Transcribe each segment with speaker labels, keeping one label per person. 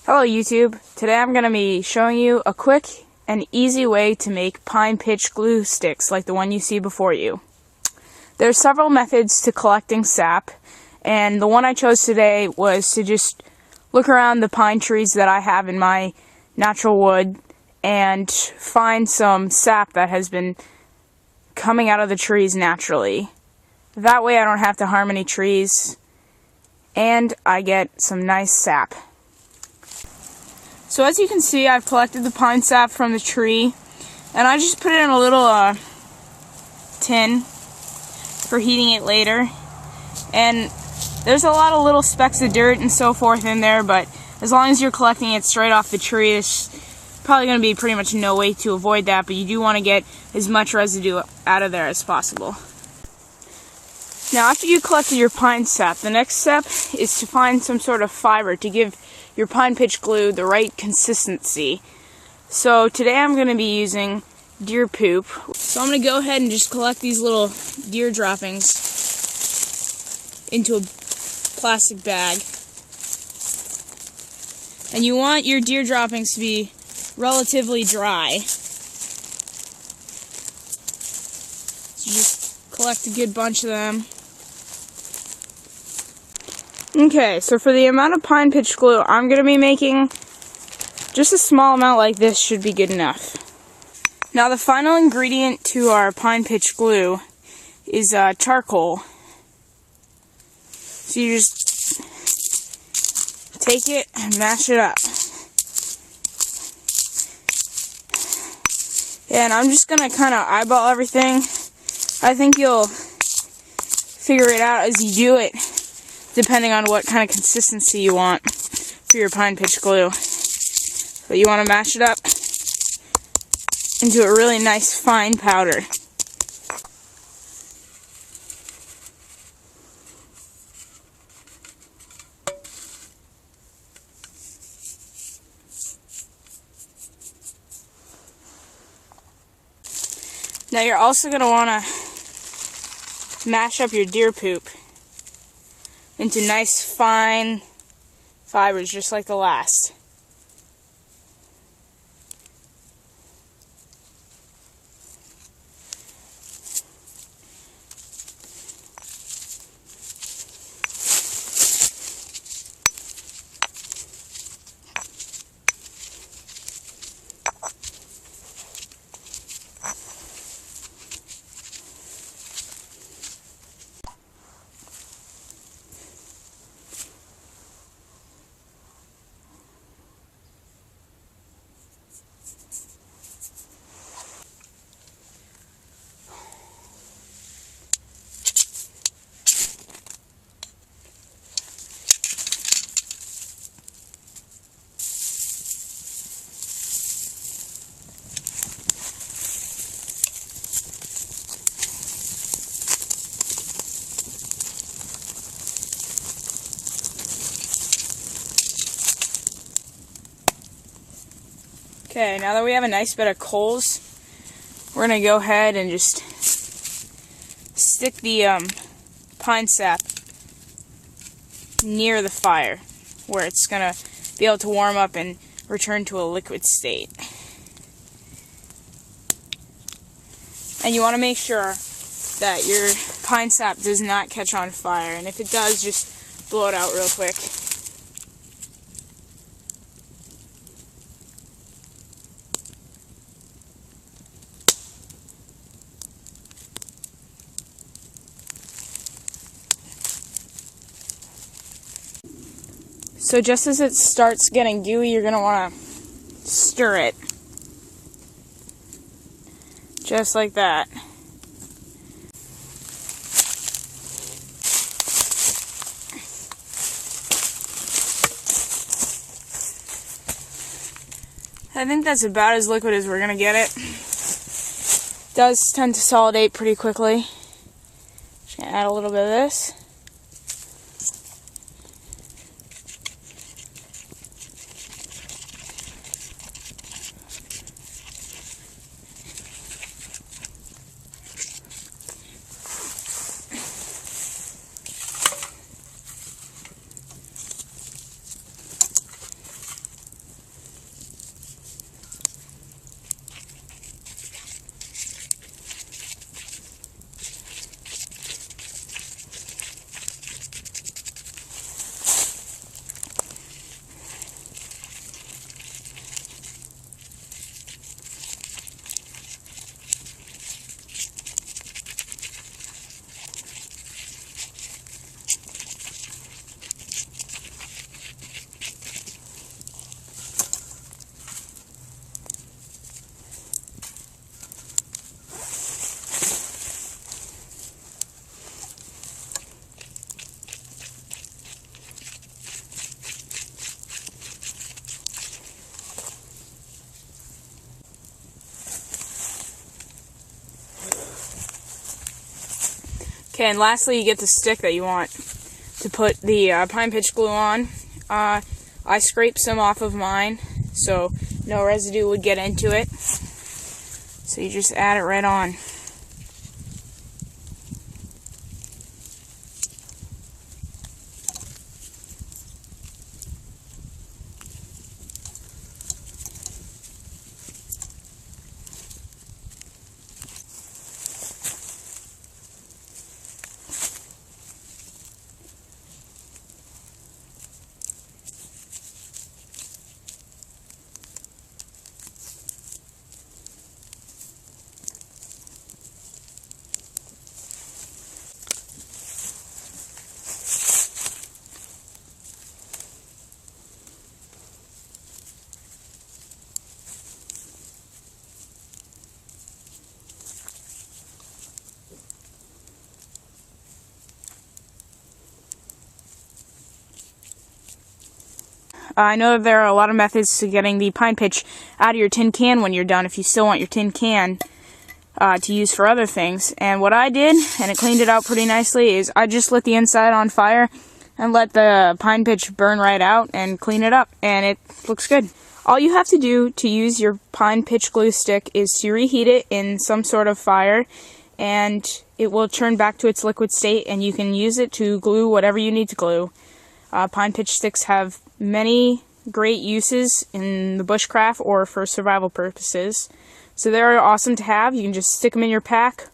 Speaker 1: Hello YouTube. Today I'm going to be showing you a quick and easy way to make pine pitch glue sticks like the one you see before you. There are several methods to collecting sap, and the one I chose today was to just look around the pine trees that I have in my natural wood and find some sap that has been coming out of the trees naturally. That way I don't have to harm any trees and I get some nice sap. So as you can see, I've collected the pine sap from the tree, and I just put it in a little tin for heating it later. And there's a lot of little specks of dirt and so forth in there, but as long as you're collecting it straight off the tree, there's probably going to be pretty much no way to avoid that, but you do want to get as much residue out of there as possible. Now, after you collected your pine sap, the next step is to find some sort of fiber to give your pine pitch glue the right consistency. So today I'm going to be using deer poop. So I'm going to go ahead and just collect these little deer droppings into a plastic bag. And you want your deer droppings to be relatively dry. So just collect a good bunch of them. Okay, so for the amount of pine pitch glue I'm going to be making, just a small amount like this should be good enough. Now the final ingredient to our pine pitch glue is charcoal. So you just take it and mash it up. And I'm just going to kind of eyeball everything. I think you'll figure it out as you do it, depending on what kind of consistency you want for your pine pitch glue. But you want to mash it up into a really nice fine powder. Now you're also going to want to mash up your deer poop into nice fine fibers, just like the last. Okay, now that we have a nice bed of coals, we're going to go ahead and just stick the pine sap near the fire, where it's going to be able to warm up and return to a liquid state. And you want to make sure that your pine sap does not catch on fire, and if it does, just blow it out real quick. So just as it starts getting gooey, you're going to want to stir it. Just like that. I think that's about as liquid as we're going to get it. It does tend to solidate pretty quickly. Just going to add a little bit of this. Okay, and lastly, you get the stick that you want to put the pine pitch glue on. I scraped some off of mine, so no residue would get into it. So you just add it right on. I know that there are a lot of methods to getting the pine pitch out of your tin can when you're done, if you still want your tin can to use for other things. And what I did, and it cleaned it out pretty nicely, is I just lit the inside on fire and let the pine pitch burn right out and clean it up, and it looks good. All you have to do to use your pine pitch glue stick is to reheat it in some sort of fire, and it will turn back to its liquid state, and you can use it to glue whatever you need to glue. Pine pitch sticks have many great uses in the bushcraft or for survival purposes. So they're awesome to have. You can just stick them in your pack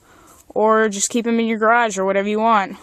Speaker 1: or just keep them in your garage or whatever you want.